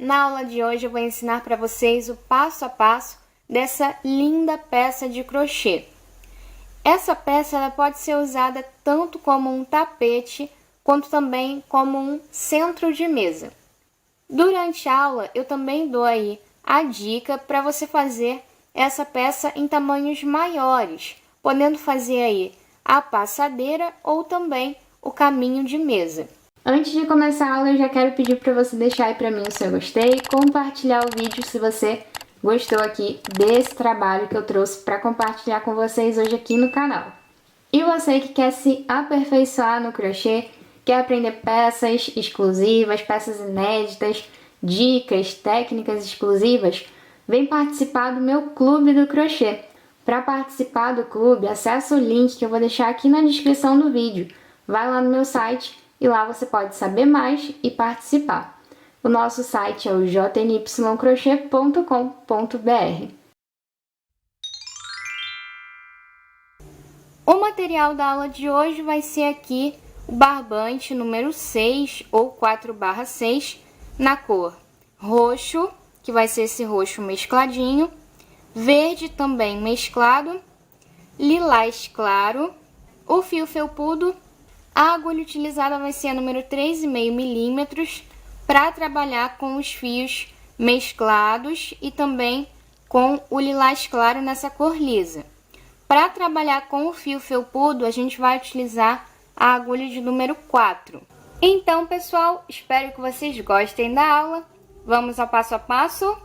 Na aula de hoje eu vou ensinar para vocês o passo a passo dessa linda peça de crochê. Essa peça ela pode ser usada tanto como um tapete, quanto também como um centro de mesa. Durante a aula eu também dou aí a dica para você fazer essa peça em tamanhos maiores, podendo fazer aí a passadeira ou também o caminho de mesa. Antes de começar a aula, eu já quero pedir para você deixar aí para mim o seu gostei, compartilhar o vídeo se você gostou aqui desse trabalho que eu trouxe para compartilhar com vocês hoje aqui no canal. E você que quer se aperfeiçoar no crochê, quer aprender peças exclusivas, peças inéditas, dicas, técnicas exclusivas, vem participar do meu clube do crochê. Para participar do clube, acessa o link que eu vou deixar aqui na descrição do vídeo. Vai lá no meu site e lá você pode saber mais e participar. O nosso site é o jnycrochet.com.br. O material da aula de hoje vai ser aqui o barbante número 6 ou 4/6 na cor roxo, que vai ser esse roxo mescladinho, verde também mesclado, lilás claro, o fio felpudo. A agulha utilizada vai ser a número 3,5 milímetros para trabalhar com os fios mesclados e também com o lilás claro nessa cor lisa. Para trabalhar com o fio felpudo, a gente vai utilizar a agulha de número 4. Então, pessoal, espero que vocês gostem da aula. Vamos ao passo a passo?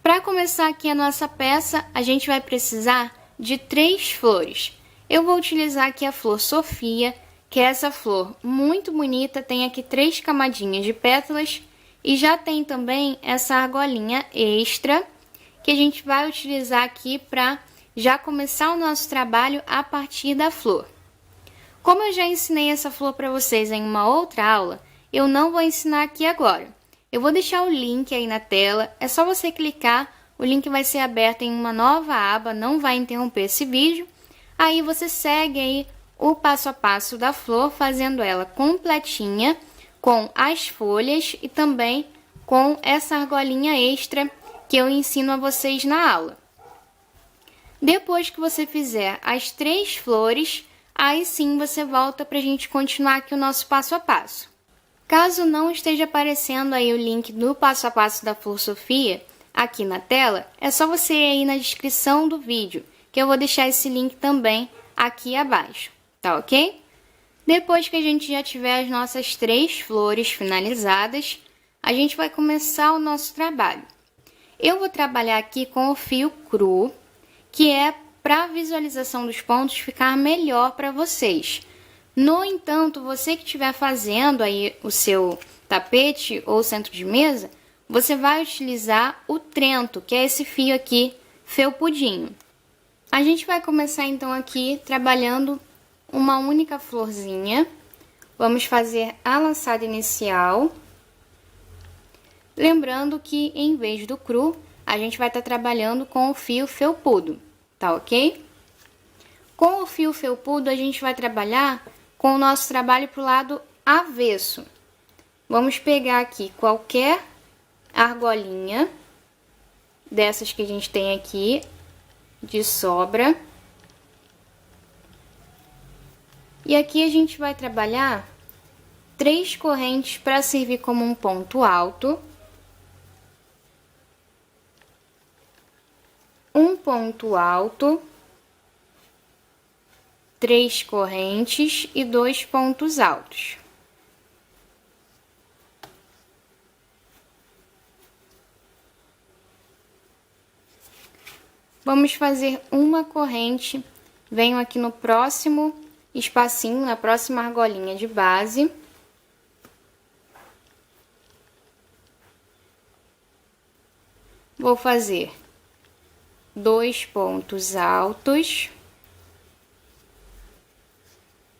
Para começar aqui a nossa peça, a gente vai precisar de 3 flores. Eu vou utilizar aqui a flor Sofia, que é essa flor muito bonita, tem aqui 3 camadinhas de pétalas e já tem também essa argolinha extra, que a gente vai utilizar aqui para já começar o nosso trabalho a partir da flor. Como eu já ensinei essa flor para vocês em uma outra aula, eu não vou ensinar aqui agora. Eu vou deixar o link aí na tela, é só você clicar, o link vai ser aberto em uma nova aba, não vai interromper esse vídeo. Aí você segue aí o passo a passo da flor, fazendo ela completinha, com as folhas e também com essa argolinha extra que eu ensino a vocês na aula. Depois que você fizer as 3 flores, aí sim você volta para a gente continuar aqui o nosso passo a passo. Caso não esteja aparecendo aí o link do passo a passo da flor Sofia aqui na tela, é só você ir aí na descrição do vídeo, que eu vou deixar esse link também aqui abaixo, tá ok? Depois que a gente já tiver as nossas 3 flores finalizadas, a gente vai começar o nosso trabalho. Eu vou trabalhar aqui com o fio cru, que é para a visualização dos pontos ficar melhor para vocês. No entanto, você que estiver fazendo aí o seu tapete ou centro de mesa, você vai utilizar o trento, que é esse fio aqui felpudinho. A gente vai começar então aqui trabalhando uma única florzinha. Vamos fazer a laçada inicial. Lembrando que em vez do cru, a gente vai estar trabalhando com o fio felpudo, tá ok? Com o fio felpudo, a gente vai trabalhar com o nosso trabalho para o lado avesso. Vamos pegar aqui qualquer argolinha dessas que a gente tem aqui de sobra. E aqui a gente vai trabalhar 3 correntes para servir como um ponto alto, um ponto alto, 3 correntes e 2 pontos altos. Vamos fazer uma corrente, venho aqui no próximo espacinho, na próxima argolinha de base. Vou fazer 2 pontos altos,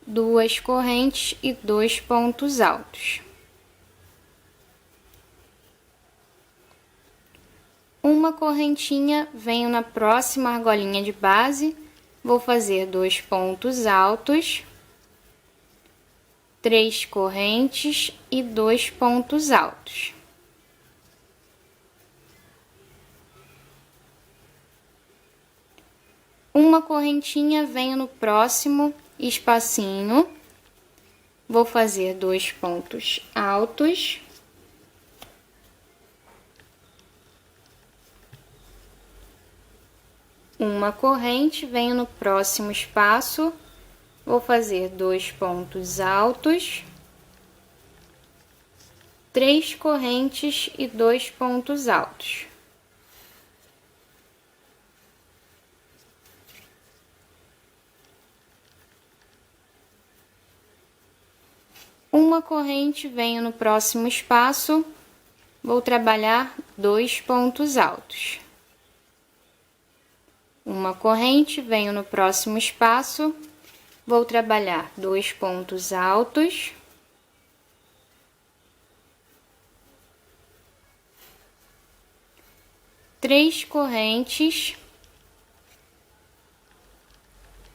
2 correntes e 2 pontos altos. Uma correntinha, venho na próxima argolinha de base, vou fazer 2 pontos altos, 3 correntes e 2 pontos altos. Uma correntinha, venho no próximo espacinho, vou fazer 2 pontos altos. Uma corrente, venho no próximo espaço, vou fazer 2 pontos altos, 3 correntes e 2 pontos altos. Uma corrente, venho no próximo espaço, vou trabalhar 2 pontos altos. Uma corrente, venho no próximo espaço, vou trabalhar 2 pontos altos. Três correntes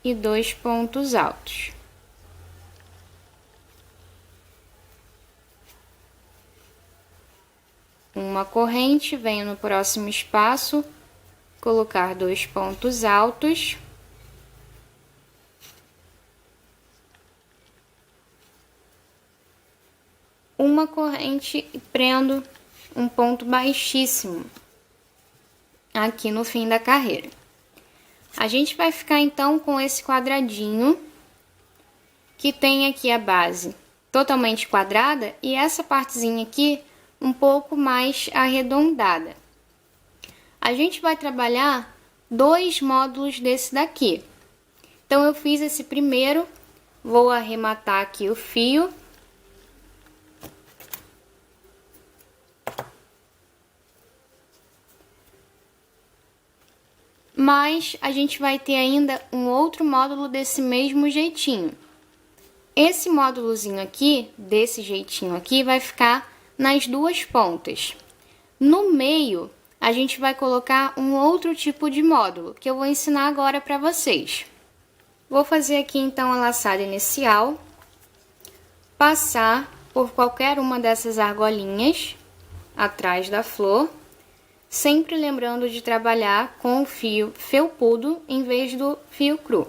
e 2 pontos altos. Uma corrente, venho no próximo espaço, colocar 2 pontos altos. Uma corrente e prendo um ponto baixíssimo aqui no fim da carreira. A gente vai ficar então com esse quadradinho que tem aqui a base totalmente quadrada e essa partezinha aqui um pouco mais arredondada. A gente vai trabalhar 2 módulos desse daqui. Então, eu fiz esse primeiro, vou arrematar aqui o fio. Mas a gente vai ter ainda um outro módulo desse mesmo jeitinho. Esse módulozinho aqui, desse jeitinho aqui, vai ficar nas 2 pontas. No meio, a gente vai colocar um outro tipo de módulo, que eu vou ensinar agora para vocês. Vou fazer aqui, então, a laçada inicial, passar por qualquer uma dessas argolinhas atrás da flor, sempre lembrando de trabalhar com o fio felpudo em vez do fio cru.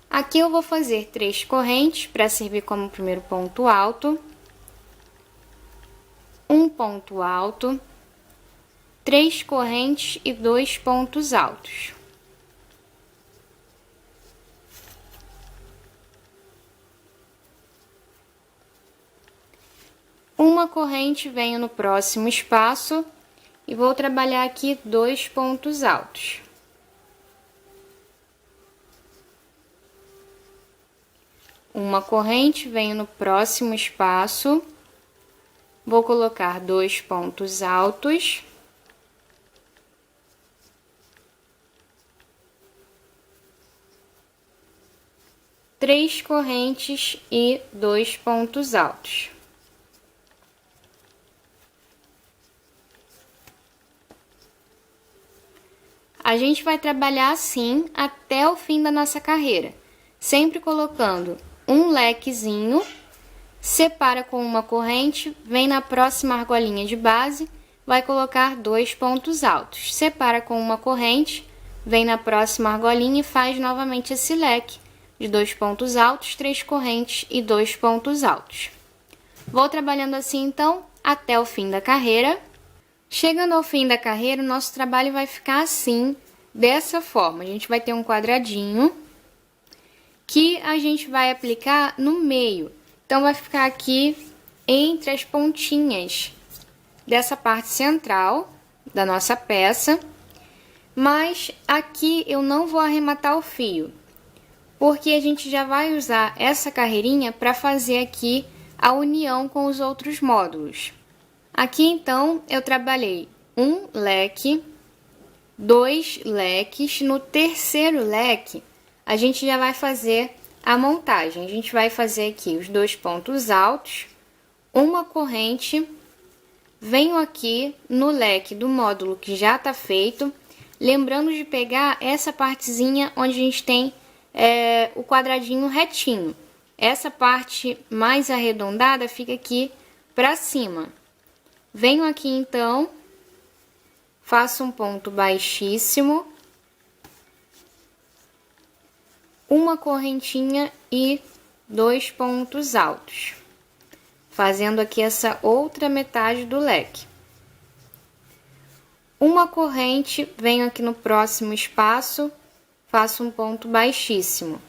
Aqui eu vou fazer 3 correntes para servir como primeiro ponto alto, um ponto alto, 3 correntes e 2 pontos altos. Uma corrente, venho no próximo espaço e vou trabalhar aqui 2 pontos altos. Uma corrente, venho no próximo espaço, vou colocar 2 pontos altos. Três correntes e 2 pontos altos. A gente vai trabalhar assim até o fim da nossa carreira, sempre colocando um lequezinho, separa com uma corrente, vem na próxima argolinha de base, vai colocar 2 pontos altos, separa com uma corrente, vem na próxima argolinha e faz novamente esse leque de 2 pontos altos, 3 correntes e 2 pontos altos. Vou trabalhando assim então até o fim da carreira. Chegando ao fim da carreira, o nosso trabalho vai ficar assim, dessa forma. A gente vai ter um quadradinho que a gente vai aplicar no meio. Então, vai ficar aqui entre as pontinhas dessa parte central da nossa peça. Mas aqui eu não vou arrematar o fio, porque a gente já vai usar essa carreirinha para fazer aqui a união com os outros módulos. Aqui, então, eu trabalhei um leque, 2 leques. No terceiro leque, a gente já vai fazer a montagem. A gente vai fazer aqui os 2 pontos altos, uma corrente, venho aqui no leque do módulo que já tá feito, lembrando de pegar essa partezinha onde a gente tem o quadradinho retinho. Essa parte mais arredondada fica aqui pra cima. Venho aqui, então, faço um ponto baixíssimo, uma correntinha e 2 pontos altos, fazendo aqui essa outra metade do leque. Uma corrente, venho aqui no próximo espaço, faço um ponto baixíssimo.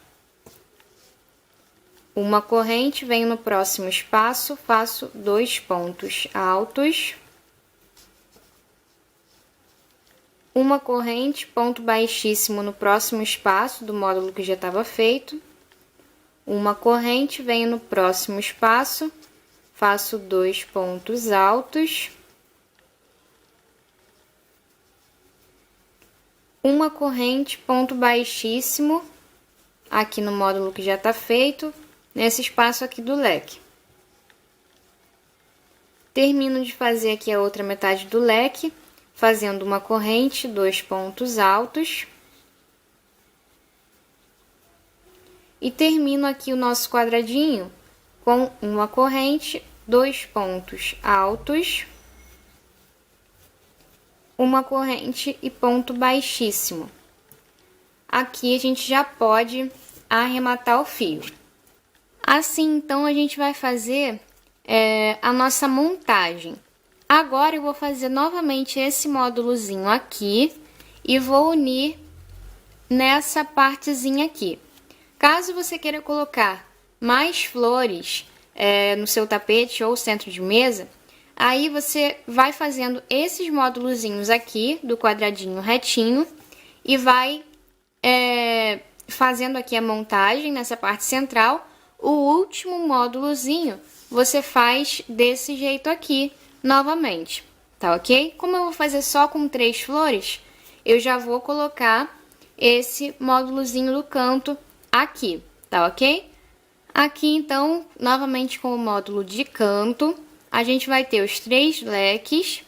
Uma corrente, venho no próximo espaço, faço 2 pontos altos. Uma corrente, ponto baixíssimo no próximo espaço do módulo que já estava feito. Uma corrente, venho no próximo espaço, faço 2 pontos altos. Uma corrente, ponto baixíssimo, aqui no módulo que já está feito, nesse espaço aqui do leque. Termino de fazer aqui a outra metade do leque, fazendo uma corrente, 2 pontos altos. E termino aqui o nosso quadradinho com uma corrente, 2 pontos altos, uma corrente e ponto baixíssimo. Aqui a gente já pode arrematar o fio. Assim, então, a gente vai fazer a nossa montagem. Agora, eu vou fazer novamente esse módulozinho aqui e vou unir nessa partezinha aqui. Caso você queira colocar mais flores no seu tapete ou centro de mesa, aí você vai fazendo esses módulozinhos aqui do quadradinho retinho e vai fazendo aqui a montagem nessa parte central. O último módulozinho você faz desse jeito aqui novamente, tá ok? Como eu vou fazer só com 3 flores, eu já vou colocar esse módulozinho do canto aqui, tá ok? Aqui, então, novamente com o módulo de canto, a gente vai ter os 3 leques,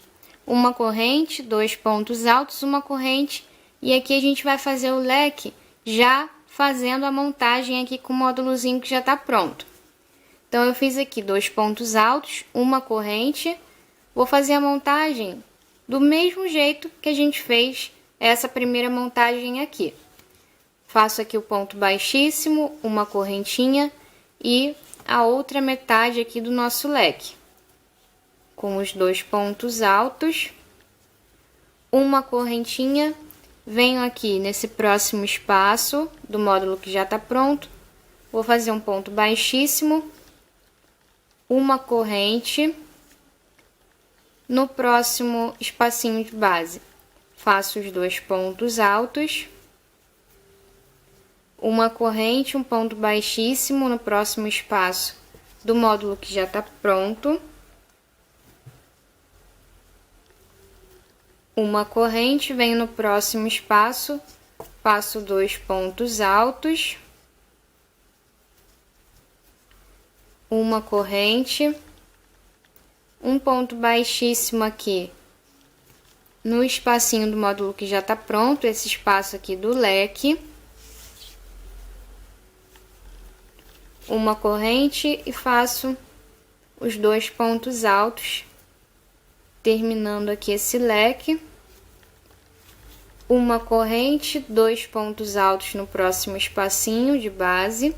uma corrente, 2 pontos altos, uma corrente, e aqui a gente vai fazer o leque já fazendo a montagem aqui com o módulozinho que já tá pronto. Então, eu fiz aqui 2 pontos altos, uma corrente, vou fazer a montagem do mesmo jeito que a gente fez essa primeira montagem aqui. Faço aqui o ponto baixíssimo, uma correntinha e a outra metade aqui do nosso leque. Com os 2 pontos altos, uma correntinha, venho aqui nesse próximo espaço do módulo que já está pronto, vou fazer um ponto baixíssimo, uma corrente, no próximo espacinho de base, faço os 2 pontos altos, uma corrente, um ponto baixíssimo no próximo espaço do módulo que já está pronto, uma corrente, venho no próximo espaço, faço 2 pontos altos, uma corrente, um ponto baixíssimo aqui no espacinho do módulo que já está pronto, esse espaço aqui do leque, uma corrente e faço os 2 pontos altos, terminando aqui esse leque, uma corrente, 2 pontos altos no próximo espacinho de base,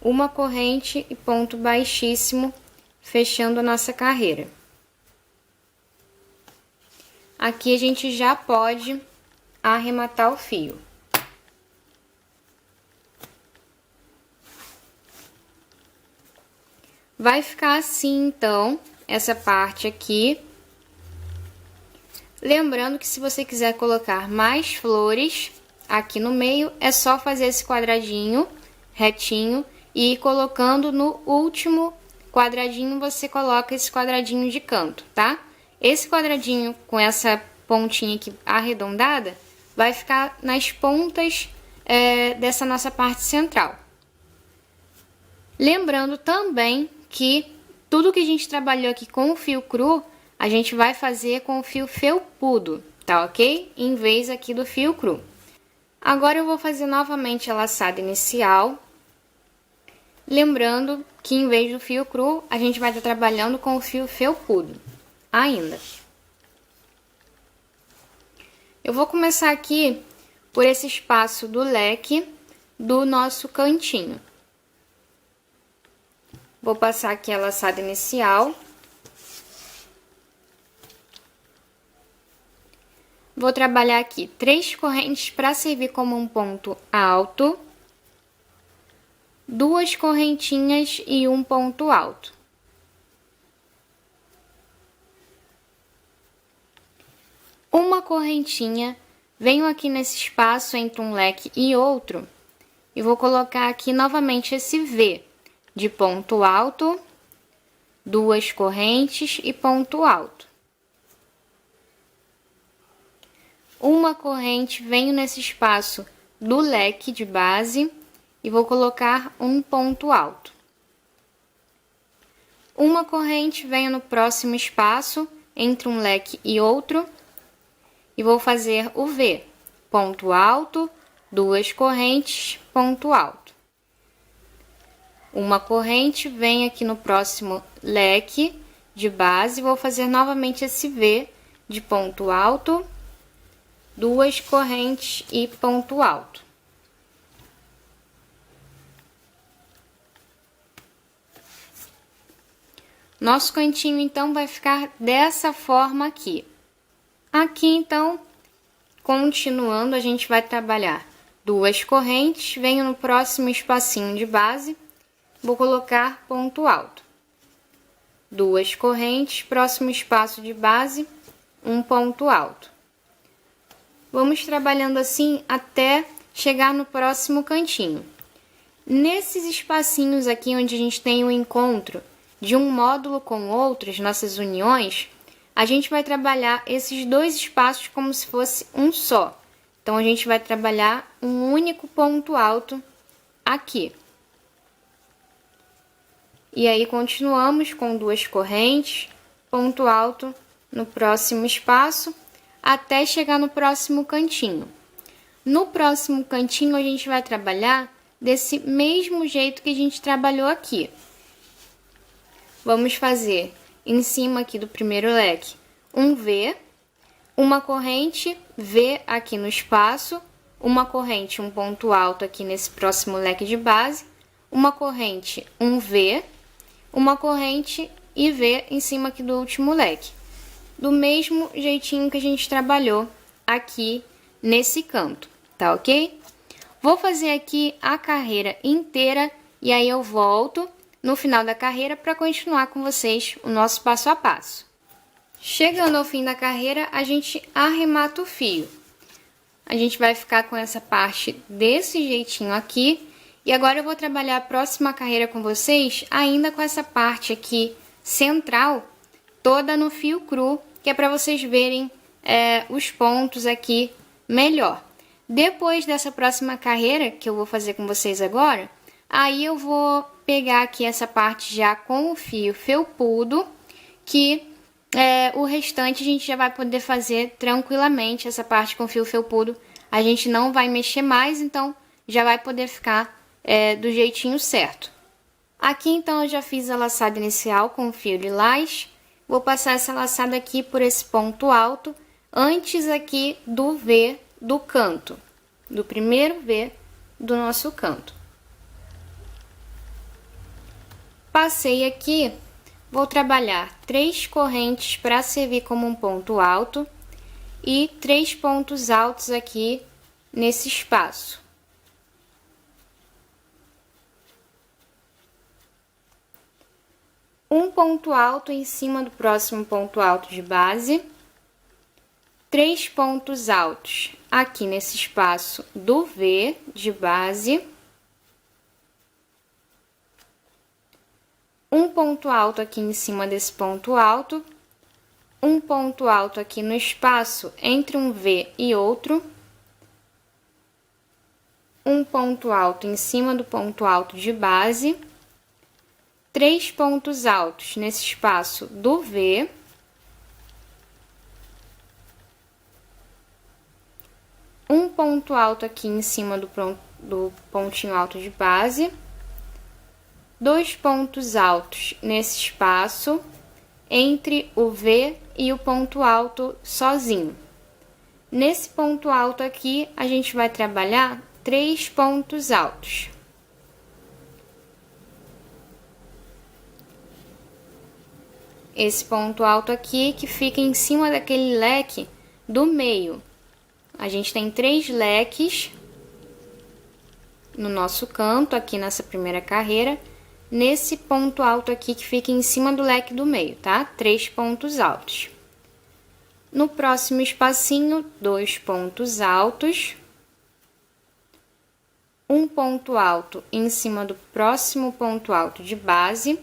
uma corrente e ponto baixíssimo, fechando a nossa carreira. Aqui a gente já pode arrematar o fio. Vai ficar assim, então, essa parte aqui. Lembrando que se você quiser colocar mais flores aqui no meio, é só fazer esse quadradinho retinho e ir colocando no último quadradinho, você coloca esse quadradinho de canto, tá? Esse quadradinho com essa pontinha aqui arredondada vai ficar nas pontas dessa nossa parte central. Lembrando também que tudo que a gente trabalhou aqui com o fio cru, a gente vai fazer com o fio felpudo, tá ok? Em vez aqui do fio cru. Agora eu vou fazer novamente a laçada inicial. Lembrando que em vez do fio cru, a gente vai estar trabalhando com o fio felpudo. ainda. Eu vou começar aqui por esse espaço do leque do nosso cantinho. Vou passar aqui a laçada inicial. Vou trabalhar aqui 3 correntes para servir como um ponto alto, 2 correntinhas e um ponto alto. Uma correntinha, venho aqui nesse espaço entre um leque e outro e vou colocar aqui novamente esse V de ponto alto, 2 correntes e ponto alto. Uma corrente, venho nesse espaço do leque de base e vou colocar um ponto alto. Uma corrente, venho no próximo espaço entre um leque e outro e vou fazer o V, ponto alto, 2 correntes, ponto alto. Uma corrente, venho aqui no próximo leque de base, vou fazer novamente esse V de ponto alto, 2 correntes e ponto alto. Nosso cantinho, então, vai ficar dessa forma aqui. Aqui, então, continuando, a gente vai trabalhar 2 correntes, venho no próximo espacinho de base, vou colocar ponto alto. 2 correntes, próximo espaço de base, um ponto alto. Vamos trabalhando assim até chegar no próximo cantinho. Nesses espacinhos aqui onde a gente tem o encontro de um módulo com outro, as nossas uniões, a gente vai trabalhar esses 2 espaços como se fosse um só. Então, a gente vai trabalhar um único ponto alto aqui. E aí, continuamos com 2 correntes, ponto alto no próximo espaço, até chegar no próximo cantinho. No próximo cantinho, a gente vai trabalhar desse mesmo jeito que a gente trabalhou aqui. Vamos fazer em cima aqui do primeiro leque um V, uma corrente V aqui no espaço, uma corrente, um ponto alto aqui nesse próximo leque de base, uma corrente, um V, uma corrente e V em cima aqui do último leque. Do mesmo jeitinho que a gente trabalhou aqui nesse canto, tá ok? Vou fazer aqui a carreira inteira e aí eu volto no final da carreira para continuar com vocês o nosso passo a passo. Chegando ao fim da carreira, a gente arremata o fio. A gente vai ficar com essa parte desse jeitinho aqui. E agora eu vou trabalhar a próxima carreira com vocês ainda com essa parte aqui central, toda no fio cru, que é para vocês verem os pontos aqui melhor. Depois dessa próxima carreira, que eu vou fazer com vocês agora, aí eu vou pegar aqui essa parte já com o fio felpudo, que o restante a gente já vai poder fazer tranquilamente. Essa parte com fio felpudo a gente não vai mexer mais, então já vai poder ficar do jeitinho certo. Aqui então eu já fiz a laçada inicial com o fio lilás. Vou passar essa laçada aqui por esse ponto alto, antes aqui do V do canto, do primeiro V do nosso canto. Passei aqui, vou trabalhar 3 correntes para servir como um ponto alto e 3 pontos altos aqui nesse espaço. Um ponto alto em cima do próximo ponto alto de base, 3 pontos altos aqui nesse espaço do V de base, um ponto alto aqui em cima desse ponto alto, um ponto alto aqui no espaço entre um V e outro, um ponto alto em cima do ponto alto de base, 3 pontos altos nesse espaço do V, um ponto alto aqui em cima do pontinho alto de base, 2 pontos altos nesse espaço, entre o V e o ponto alto sozinho. Nesse ponto alto aqui, a gente vai trabalhar 3 pontos altos. Esse ponto alto aqui que fica em cima daquele leque do meio. A gente tem 3 leques no nosso canto, aqui nessa primeira carreira, nesse ponto alto aqui que fica em cima do leque do meio, tá? 3 pontos altos. No próximo espacinho, 2 pontos altos. Um ponto alto em cima do próximo ponto alto de base.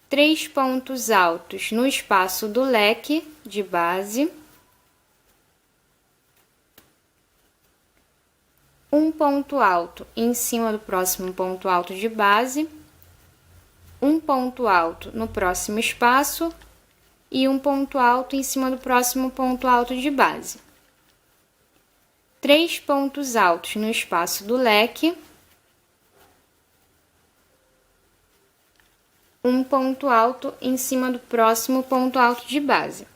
3 pontos altos no espaço do leque de base. Um ponto alto em cima do próximo ponto alto de base. Um ponto alto no próximo espaço. E um ponto alto em cima do próximo ponto alto de base. 3 pontos altos no espaço do leque. Um ponto alto em cima do próximo ponto alto de base.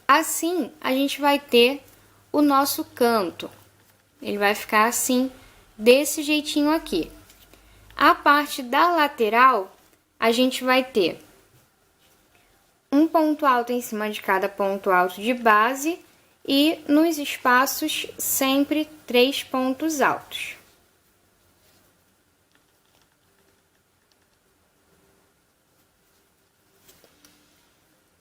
Assim, a gente vai ter o nosso canto. Ele vai ficar assim, desse jeitinho aqui. A parte da lateral, a gente vai ter um ponto alto em cima de cada ponto alto de base e nos espaços sempre 3 pontos altos.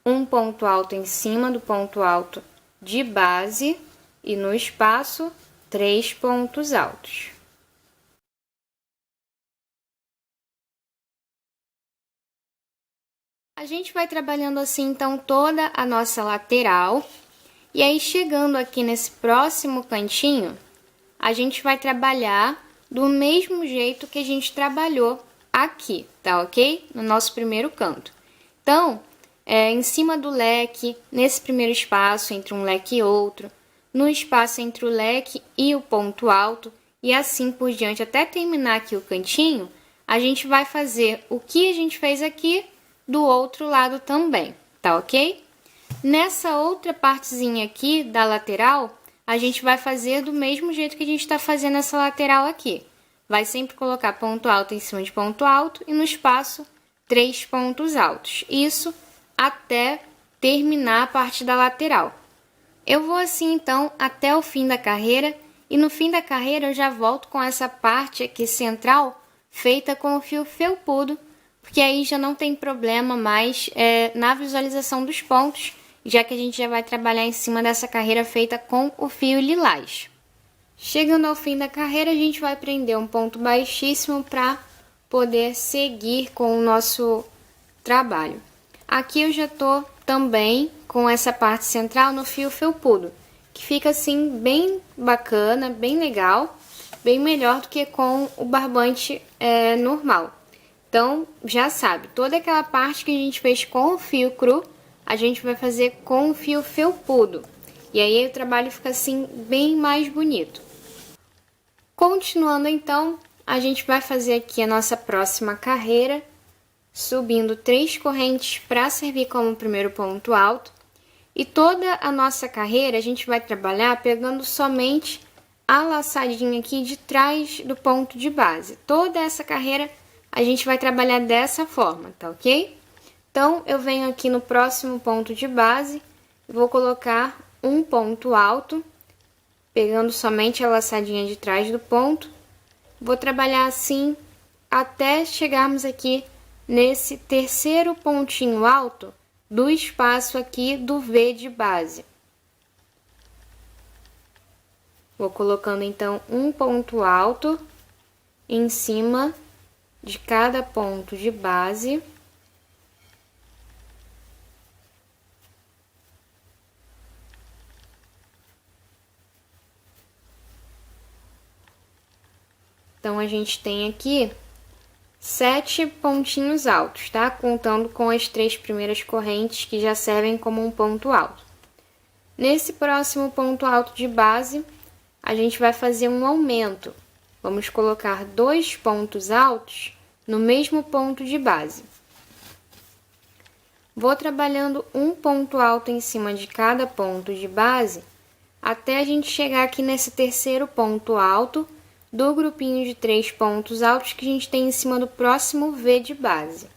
Um ponto alto em cima do ponto alto de base e no espaço 3 pontos altos. A gente vai trabalhando assim, então, toda a nossa lateral. E aí, chegando aqui nesse próximo cantinho, a gente vai trabalhar do mesmo jeito que a gente trabalhou aqui, tá ok? No nosso primeiro canto. Então, em cima do leque, nesse primeiro espaço entre um leque e outro, no espaço entre o leque e o ponto alto, e assim por diante, até terminar aqui o cantinho, a gente vai fazer o que a gente fez aqui do outro lado também, tá ok? Nessa outra partezinha aqui da lateral, a gente vai fazer do mesmo jeito que a gente está fazendo essa lateral aqui. Vai sempre colocar ponto alto em cima de ponto alto e no espaço 3 pontos altos. Isso até terminar a parte da lateral. Eu vou assim, então, até o fim da carreira, e no fim da carreira eu já volto com essa parte aqui central, feita com o fio felpudo, porque aí já não tem problema mais na visualização dos pontos, já que a gente já vai trabalhar em cima dessa carreira feita com o fio lilás. Chegando ao fim da carreira, a gente vai prender um ponto baixíssimo para poder seguir com o nosso trabalho. Aqui eu já tô também com essa parte central no fio felpudo, que fica assim bem bacana, bem legal, bem melhor do que com o barbante normal. Então, já sabe, toda aquela parte que a gente fez com o fio cru, a gente vai fazer com o fio felpudo. E aí o trabalho fica assim bem mais bonito. Continuando então, a gente vai fazer aqui a nossa próxima carreira, subindo 3 correntes para servir como primeiro ponto alto. E toda a nossa carreira a gente vai trabalhar pegando somente a laçadinha aqui de trás do ponto de base. Toda essa carreira a gente vai trabalhar dessa forma, tá ok? Então, eu venho aqui no próximo ponto de base, vou colocar um ponto alto, pegando somente a laçadinha de trás do ponto. Vou trabalhar assim até chegarmos aqui nesse terceiro pontinho alto do espaço aqui do V de base. Vou colocando então um ponto alto em cima de cada ponto de base. Então, a gente tem aqui 7 pontinhos altos, tá? Contando com as 3 primeiras correntes que já servem como um ponto alto. Nesse próximo ponto alto de base, a gente vai fazer um aumento. Vamos colocar 2 pontos altos no mesmo ponto de base. Vou trabalhando um ponto alto em cima de cada ponto de base, até a gente chegar aqui nesse terceiro ponto alto do grupinho de 3 pontos altos que a gente tem em cima do próximo V de base.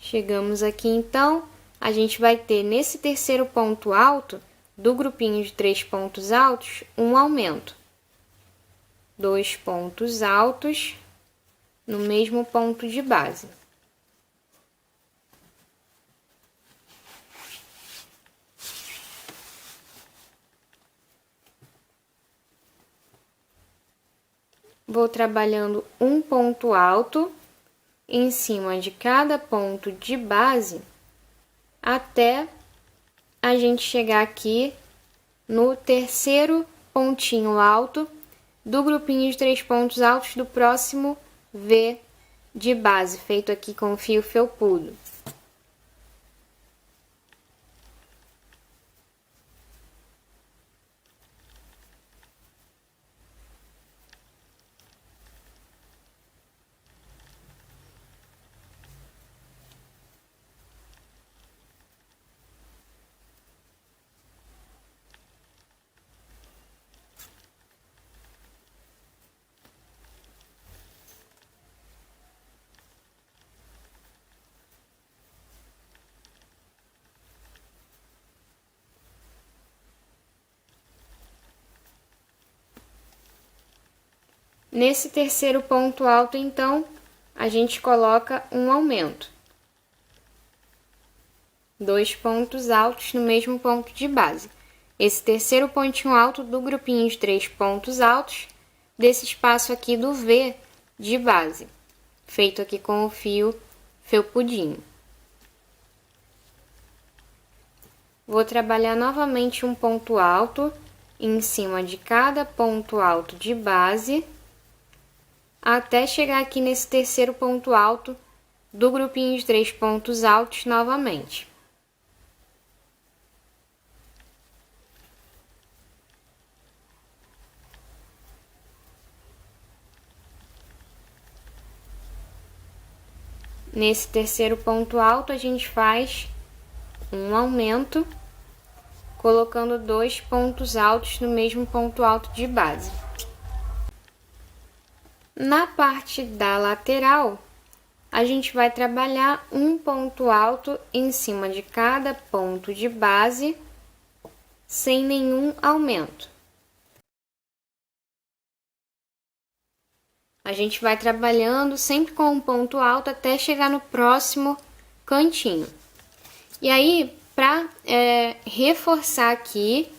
Chegamos aqui, então, a gente vai ter nesse terceiro ponto alto do grupinho de 3 pontos altos um aumento. 2 pontos altos no mesmo ponto de base. Vou trabalhando um ponto alto em cima de cada ponto de base até a gente chegar aqui no terceiro pontinho alto do grupinho de 3 pontos altos do próximo V de base, feito aqui com fio felpudo. Nesse terceiro ponto alto, então, a gente coloca um aumento. 2 pontos altos no mesmo ponto de base. Esse terceiro pontinho alto do grupinho de 3 pontos altos, desse espaço aqui do V de base, feito aqui com o fio felpudinho. Vou trabalhar novamente um ponto alto em cima de cada ponto alto de base, até chegar aqui nesse terceiro ponto alto do grupinho de 3 pontos altos novamente. Nesse terceiro ponto alto, a gente faz um aumento, colocando 2 pontos altos no mesmo ponto alto de base. Na parte da lateral, a gente vai trabalhar um ponto alto em cima de cada ponto de base, sem nenhum aumento. A gente vai trabalhando sempre com um ponto alto até chegar no próximo cantinho. E aí, para reforçar aqui,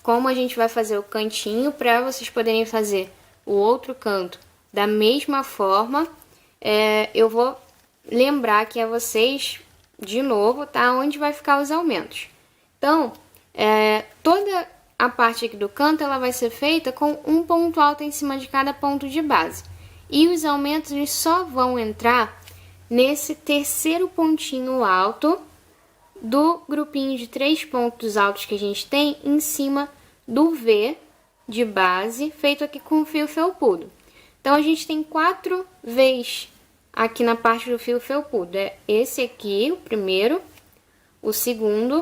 como a gente vai fazer o cantinho, para vocês poderem fazer o outro canto da mesma forma, eu vou lembrar aqui a vocês, de novo, tá? Onde vai ficar os aumentos. Então, toda a parte aqui do canto, ela vai ser feita com um ponto alto em cima de cada ponto de base. E os aumentos, eles só vão entrar nesse terceiro pontinho alto do grupinho de 3 pontos altos que a gente tem em cima do V de base, feito aqui com fio felpudo. Então, a gente tem 4 V's aqui na parte do fio felpudo. É esse aqui, o primeiro, o segundo,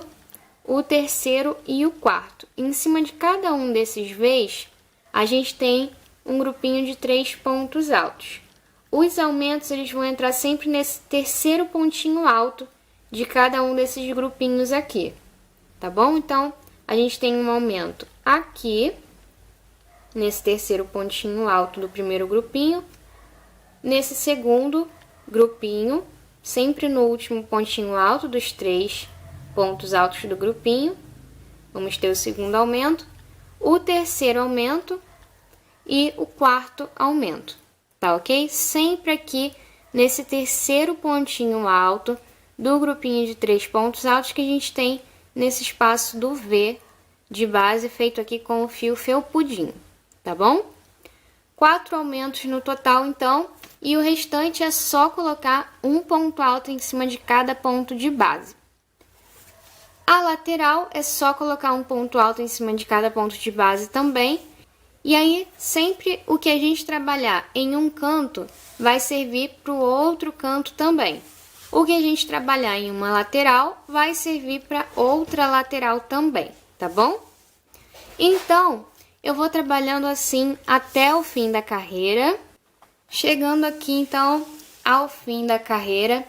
o terceiro e o quarto. Em cima de cada um desses V's, a gente tem um grupinho de 3 pontos altos. Os aumentos, eles vão entrar sempre nesse terceiro pontinho alto de cada um desses grupinhos aqui, tá bom? Então, a gente tem um aumento aqui, nesse terceiro pontinho alto do primeiro grupinho, nesse segundo grupinho, sempre no último pontinho alto dos 3 pontos altos do grupinho, vamos ter o segundo aumento, o terceiro aumento e o quarto aumento, tá ok? Sempre aqui nesse terceiro pontinho alto do grupinho de 3 pontos altos que a gente tem nesse espaço do V de base, feito aqui com o fio felpudinho, tá bom? 4 aumentos no total, então, e o restante é só colocar um ponto alto em cima de cada ponto de base. A lateral é só colocar um ponto alto em cima de cada ponto de base também. E aí, sempre o que a gente trabalhar em um canto vai servir para o outro canto também. O que a gente trabalhar em uma lateral vai servir para outra lateral também, tá bom? Então, eu vou trabalhando assim até o fim da carreira. Chegando aqui, então, ao fim da carreira,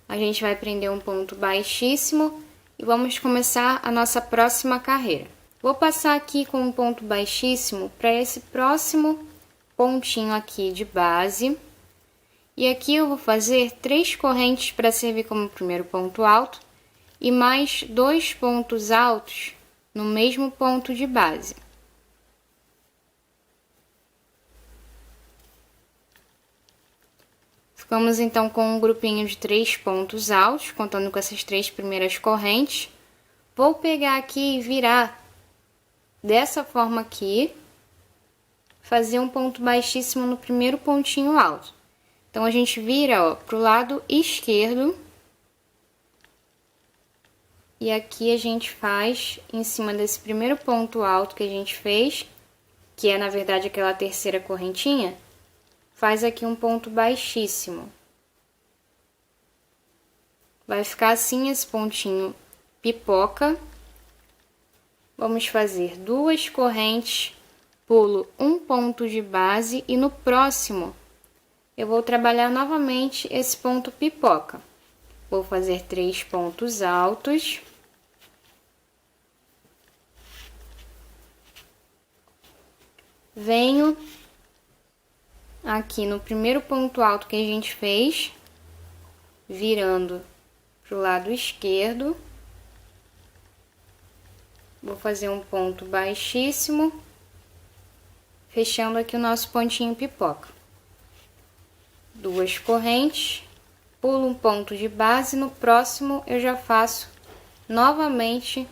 a gente vai prender um ponto baixíssimo e vamos começar a nossa próxima carreira. Vou passar aqui com um ponto baixíssimo para esse próximo pontinho aqui de base. E aqui eu vou fazer 3 correntes para servir como primeiro ponto alto e mais 2 pontos altos no mesmo ponto de base. Ficamos então com um grupinho de 3 pontos altos, contando com essas 3 primeiras correntes. Vou pegar aqui e virar dessa forma aqui, fazer um ponto baixíssimo no primeiro pontinho alto. Então, a gente vira, para o lado esquerdo. E aqui a gente faz, em cima desse primeiro ponto alto que a gente fez, que é, na verdade, aquela terceira correntinha, faz aqui um ponto baixíssimo. Vai ficar assim esse pontinho pipoca. Vamos fazer 2 correntes, pulo um ponto de base e no próximo eu vou trabalhar novamente esse ponto pipoca. Vou fazer 3 pontos altos. Venho aqui no primeiro ponto alto que a gente fez, virando para o lado esquerdo. Vou fazer um ponto baixíssimo, fechando aqui o nosso pontinho pipoca. 2 correntes, pulo um ponto de base, no próximo eu já faço novamente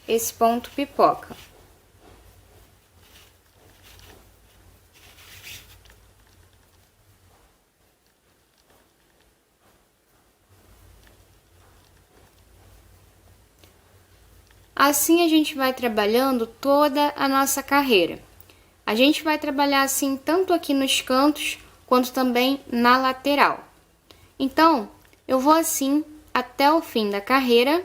esse ponto pipoca. Assim a gente vai trabalhando toda a nossa carreira. A gente vai trabalhar assim tanto aqui nos cantos quanto também na lateral. Então, eu vou assim até o fim da carreira.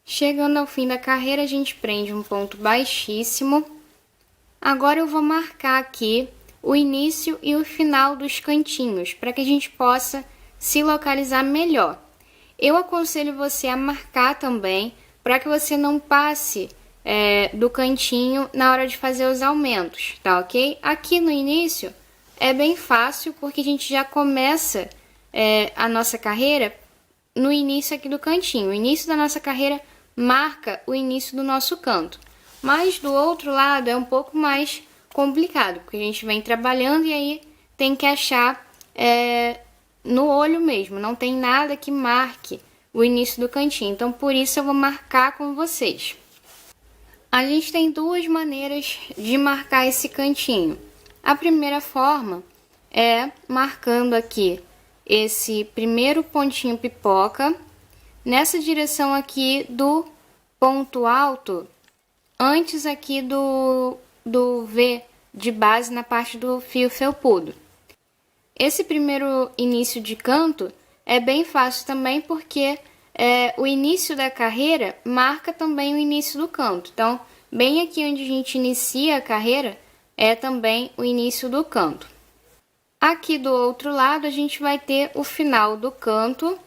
Chegando ao fim da carreira, a gente prende um ponto baixíssimo. Agora eu vou marcar aqui o início e o final dos cantinhos, para que a gente possa se localizar melhor. Eu aconselho você a marcar também, para que você não passe do cantinho na hora de fazer os aumentos, tá ok? Aqui no início é bem fácil, porque a gente já começa a nossa carreira no início aqui do cantinho. O início da nossa carreira marca o início do nosso canto. Mas do outro lado é um pouco mais complicado, porque a gente vem trabalhando e aí tem que achar no olho mesmo. Não tem nada que marque o início do cantinho. Então, por isso eu vou marcar com vocês. A gente tem 2 maneiras de marcar esse cantinho. A primeira forma é marcando aqui esse primeiro pontinho pipoca nessa direção aqui do ponto alto, antes aqui do V de base na parte do fio felpudo. Esse primeiro início de canto é bem fácil também, porque o início da carreira marca também o início do canto. Então, bem aqui onde a gente inicia a carreira é também o início do canto. Aqui do outro lado a gente vai ter o final do canto,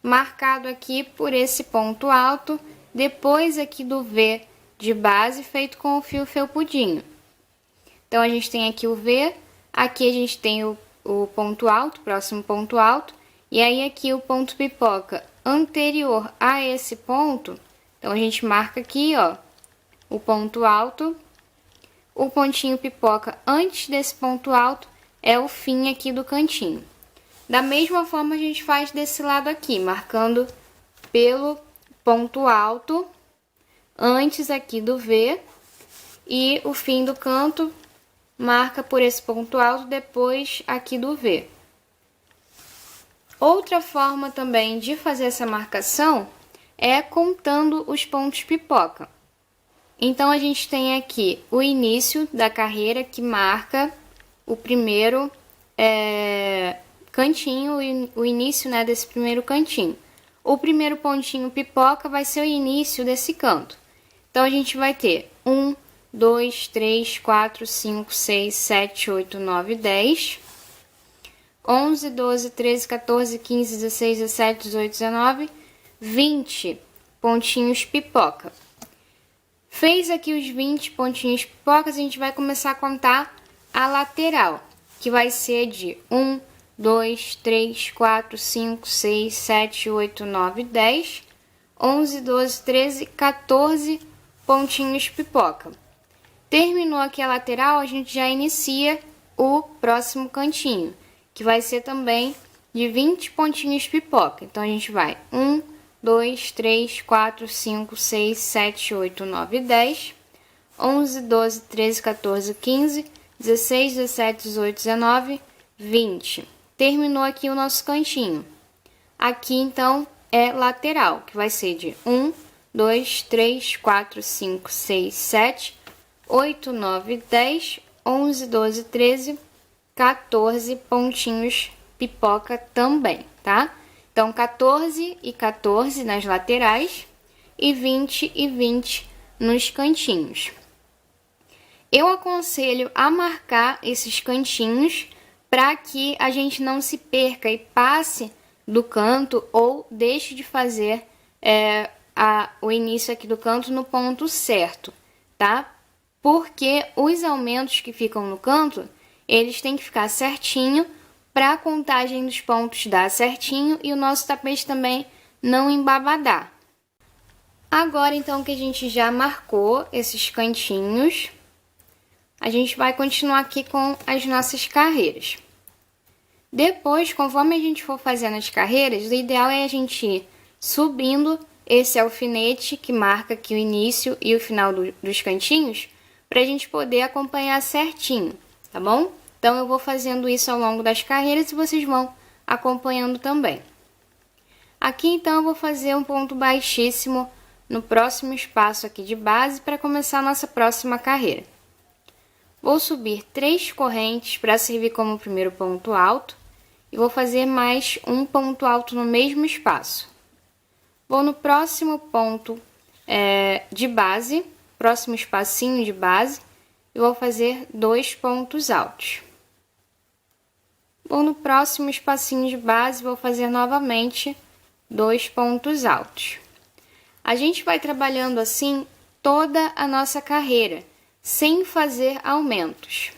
marcado aqui por esse ponto alto, depois aqui do V de base feito com o fio felpudinho. Então, a gente tem aqui o V, aqui a gente tem o ponto alto, próximo ponto alto, e aí aqui o ponto pipoca anterior a esse ponto. Então, a gente marca aqui, ó, o ponto alto. O pontinho pipoca antes desse ponto alto é o fim aqui do cantinho. Da mesma forma, a gente faz desse lado aqui, marcando pelo ponto alto antes aqui do V, e o fim do canto marca por esse ponto alto depois aqui do V. Outra forma também de fazer essa marcação é contando os pontos pipoca. Então, a gente tem aqui o início da carreira, que marca o primeiro cantinho, o início, né, desse primeiro cantinho. O primeiro pontinho pipoca vai ser o início desse canto. Então, a gente vai ter 1, 2, 3, 4, 5, 6, 7, 8, 9, 10, 11, 12, 13, 14, 15, 16, 17, 18, 19, 20 pontinhos pipoca. Fez aqui os 20 pontinhos pipocas, a gente vai começar a contar a lateral, que vai ser de 1, 2, 3, 4, 5, 6, 7, 8, 9, 10, 11, 12, 13, 14 pontinhos pipoca. Terminou aqui a lateral, a gente já inicia o próximo cantinho, que vai ser também de 20 pontinhos pipoca. Então, a gente vai 1, 2, 3, 4, 5, 6, 7, 8, 9, 10, 11, 12, 13, 14, 15, 16, 17, 18, 19, 20. Terminou aqui o nosso cantinho. Aqui, então, é lateral, que vai ser de 1, 2, 3, 4, 5, 6, 7, 8, 9, 10, 11, 12, 13, 14 pontinhos pipoca também, tá? Então, 14 e 14 nas laterais e 20 e 20 nos cantinhos. Eu aconselho a marcar esses cantinhos para que a gente não se perca e passe do canto ou deixe de fazer o início aqui do canto no ponto certo, tá? Porque os aumentos que ficam no canto, eles têm que ficar certinho para a contagem dos pontos dar certinho e o nosso tapete também não embabadar. Agora, então, que a gente já marcou esses cantinhos, a gente vai continuar aqui com as nossas carreiras. Depois, conforme a gente for fazendo as carreiras, o ideal é a gente ir subindo esse alfinete que marca aqui o início e o final dos cantinhos, para a gente poder acompanhar certinho, tá bom? Então, eu vou fazendo isso ao longo das carreiras e vocês vão acompanhando também. Aqui, então, eu vou fazer um ponto baixíssimo no próximo espaço aqui de base para começar a nossa próxima carreira. Vou subir 3 correntes para servir como primeiro ponto alto e vou fazer mais um ponto alto no mesmo espaço. Vou no próximo ponto de base, próximo espacinho de base, e vou fazer 2 pontos altos. Vou no próximo espacinho de base, vou fazer novamente 2 pontos altos. A gente vai trabalhando assim toda a nossa carreira, sem fazer aumentos.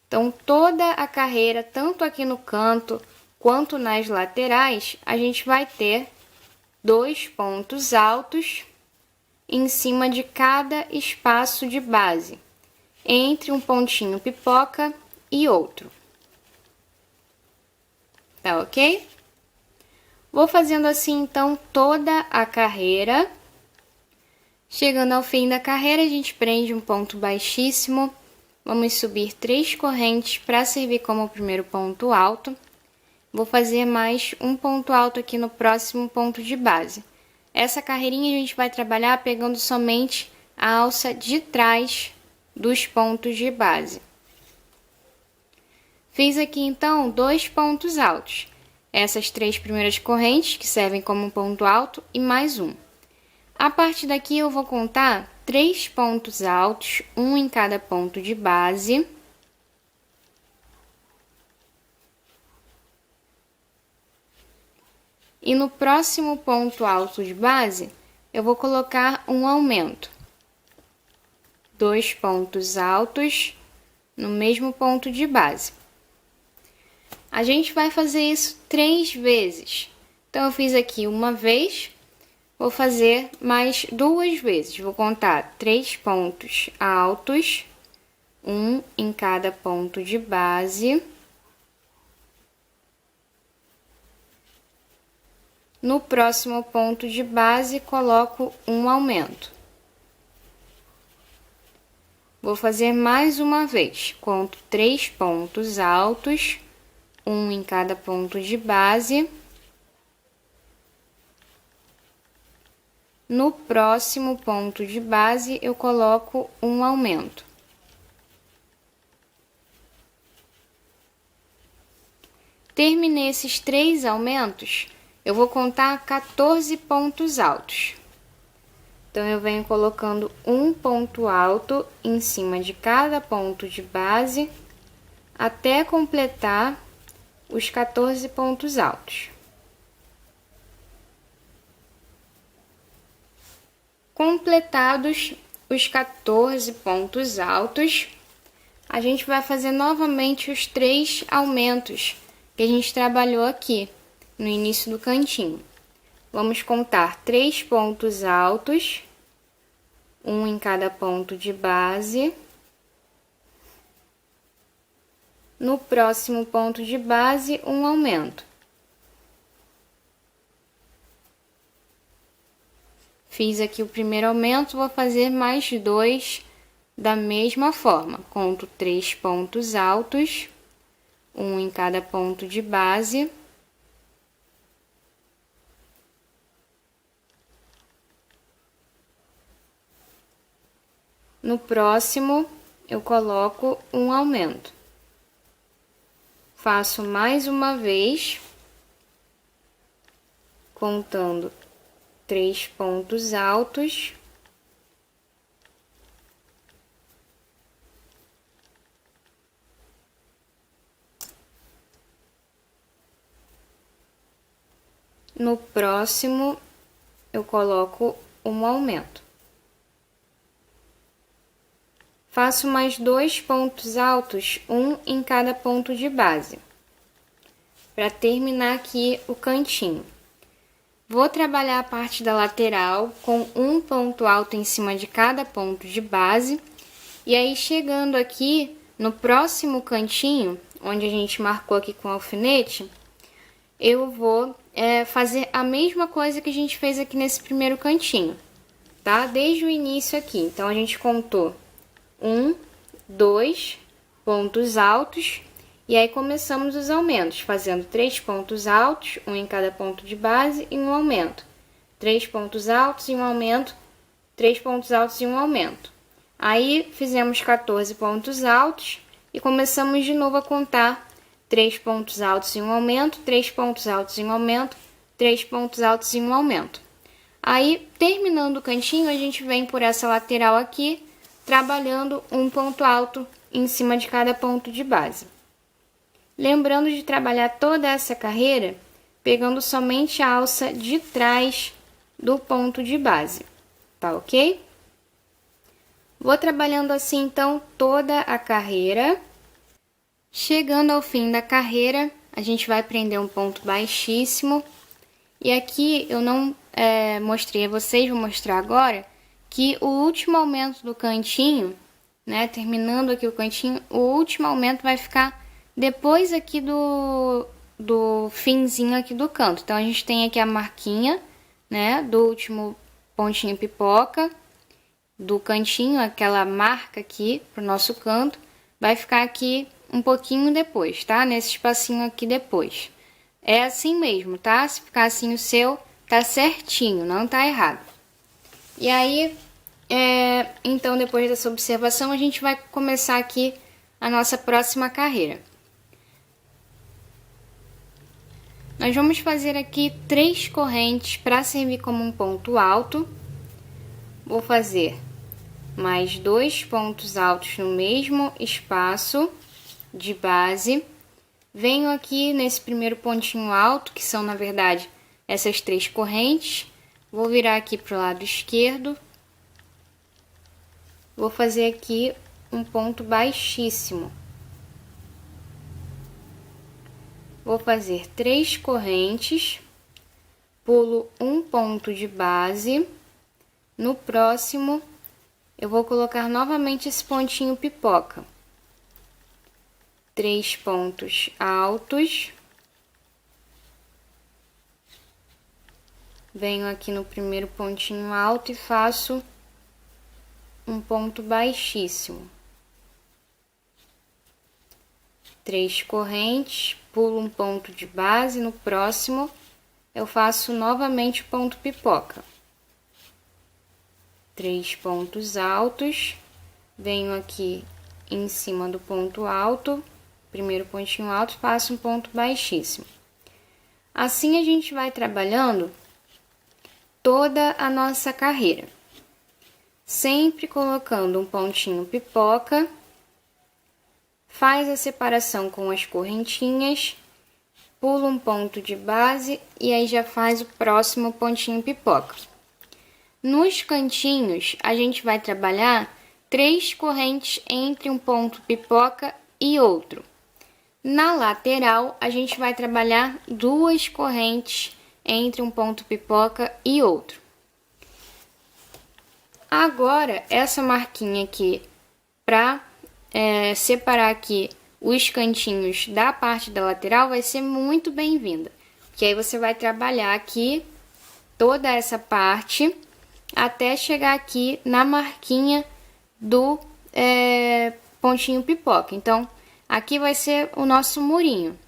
Então, toda a carreira, tanto aqui no canto quanto nas laterais, a gente vai ter 2 pontos altos em cima de cada espaço de base, entre um pontinho pipoca e outro. Tá ok? Vou fazendo assim, então, toda a carreira. Chegando ao fim da carreira, a gente prende um ponto baixíssimo. Vamos subir 3 correntes para servir como primeiro ponto alto. Vou fazer mais um ponto alto aqui no próximo ponto de base. Essa carreirinha a gente vai trabalhar pegando somente a alça de trás dos pontos de base. Fiz aqui, então, 2 pontos altos. Essas 3 primeiras correntes, que servem como ponto alto, e mais um. A partir daqui, eu vou contar 3 pontos altos, um em cada ponto de base. E no próximo ponto alto de base, eu vou colocar um aumento. 2 pontos altos no mesmo ponto de base. A gente vai fazer isso 3 vezes. Então, eu fiz aqui uma vez, vou fazer mais 2 vezes. Vou contar 3 pontos altos, um em cada ponto de base. No próximo ponto de base, coloco um aumento. Vou fazer mais uma vez. Conto 3 pontos altos, um em cada ponto de base. No próximo ponto de base, eu coloco um aumento. Terminei esses 3 aumentos, eu vou contar 14 pontos altos. Então, eu venho colocando um ponto alto em cima de cada ponto de base, até completar os 14 pontos altos. Completados os 14 pontos altos, a gente vai fazer novamente os 3 aumentos que a gente trabalhou aqui no início do cantinho. Vamos contar 3 pontos altos, um em cada ponto de base. No próximo ponto de base, um aumento. Fiz aqui o primeiro aumento, vou fazer mais 2 da mesma forma. Conto 3 pontos altos, um em cada ponto de base. No próximo, eu coloco um aumento. Faço mais uma vez, contando 3 pontos altos. No próximo, eu coloco um aumento. Faço mais 2 pontos altos, um em cada ponto de base, para terminar aqui o cantinho. Vou trabalhar a parte da lateral com um ponto alto em cima de cada ponto de base. E aí, chegando aqui no próximo cantinho, onde a gente marcou aqui com alfinete, eu vou fazer a mesma coisa que a gente fez aqui nesse primeiro cantinho, tá? Desde o início aqui. Então, a gente contou 1, 2 pontos altos. E aí, começamos os aumentos, fazendo 3 pontos altos, um em cada ponto de base e um aumento. 3 pontos altos e um aumento, 3 pontos altos e um aumento. Aí, fizemos 14 pontos altos e começamos de novo a contar 3 pontos altos e um aumento, 3 pontos altos e um aumento, 3 pontos altos e um aumento. Aí, terminando o cantinho, a gente vem por essa lateral aqui, trabalhando um ponto alto em cima de cada ponto de base. Lembrando de trabalhar toda essa carreira, pegando somente a alça de trás do ponto de base, tá ok? Vou trabalhando assim, então, toda a carreira. Chegando ao fim da carreira, a gente vai prender um ponto baixíssimo. E aqui eu não mostrei a vocês, vou mostrar agora, que o último aumento do cantinho, né, terminando aqui o cantinho, o último aumento vai ficar depois aqui do finzinho aqui do canto. Então, a gente tem aqui a marquinha, né, do último pontinho pipoca, do cantinho, aquela marca aqui pro nosso canto, vai ficar aqui um pouquinho depois, tá? Nesse espacinho aqui depois. É assim mesmo, tá? Se ficar assim o seu, tá certinho, não tá errado. E aí, então, depois dessa observação, a gente vai começar aqui a nossa próxima carreira. Nós vamos fazer aqui 3 correntes para servir como um ponto alto. Vou fazer mais 2 pontos altos no mesmo espaço de base. Venho aqui nesse primeiro pontinho alto, que são, na verdade, essas 3 correntes. Vou virar aqui para o lado esquerdo. Vou fazer aqui um ponto baixíssimo. Vou fazer 3 correntes, pulo um ponto de base. No próximo, eu vou colocar novamente esse pontinho pipoca. 3 pontos altos. Venho aqui no primeiro pontinho alto e faço um ponto baixíssimo. 3 correntes, pulo um ponto de base. No próximo, eu faço novamente o ponto pipoca. 3 pontos altos, venho aqui em cima do ponto alto, primeiro pontinho alto, faço um ponto baixíssimo. Assim a gente vai trabalhando toda a nossa carreira, sempre colocando um pontinho pipoca, faz a separação com as correntinhas, pula um ponto de base e aí já faz o próximo pontinho pipoca. Nos cantinhos, a gente vai trabalhar 3 correntes entre um ponto pipoca e outro. Na lateral, a gente vai trabalhar 2 correntes entre um ponto pipoca e outro. Agora, essa marquinha aqui, para separar aqui os cantinhos da parte da lateral, vai ser muito bem-vinda. Que aí você vai trabalhar aqui toda essa parte até chegar aqui na marquinha do pontinho pipoca. Então, aqui vai ser o nosso murinho.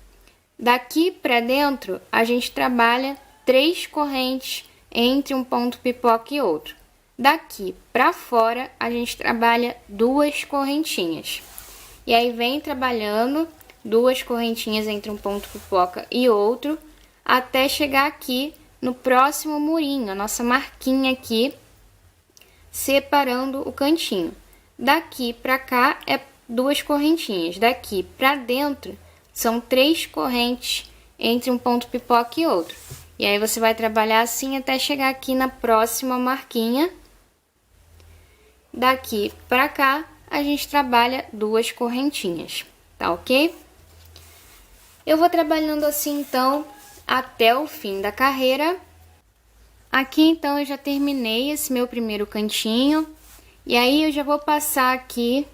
Daqui para dentro, a gente trabalha 3 correntes entre um ponto pipoca e outro. Daqui para fora, a gente trabalha 2 correntinhas. E aí, vem trabalhando 2 correntinhas entre um ponto pipoca e outro, até chegar aqui no próximo murinho, a nossa marquinha aqui, separando o cantinho. Daqui para cá é 2 correntinhas, daqui para dentro são 3 correntes entre um ponto pipoca e outro. E aí você vai trabalhar assim até chegar aqui na próxima marquinha. Daqui para cá a gente trabalha 2 correntinhas, tá ok? Eu vou trabalhando assim então até o fim da carreira. Aqui então eu já terminei esse meu primeiro cantinho. E aí eu já vou passar aqui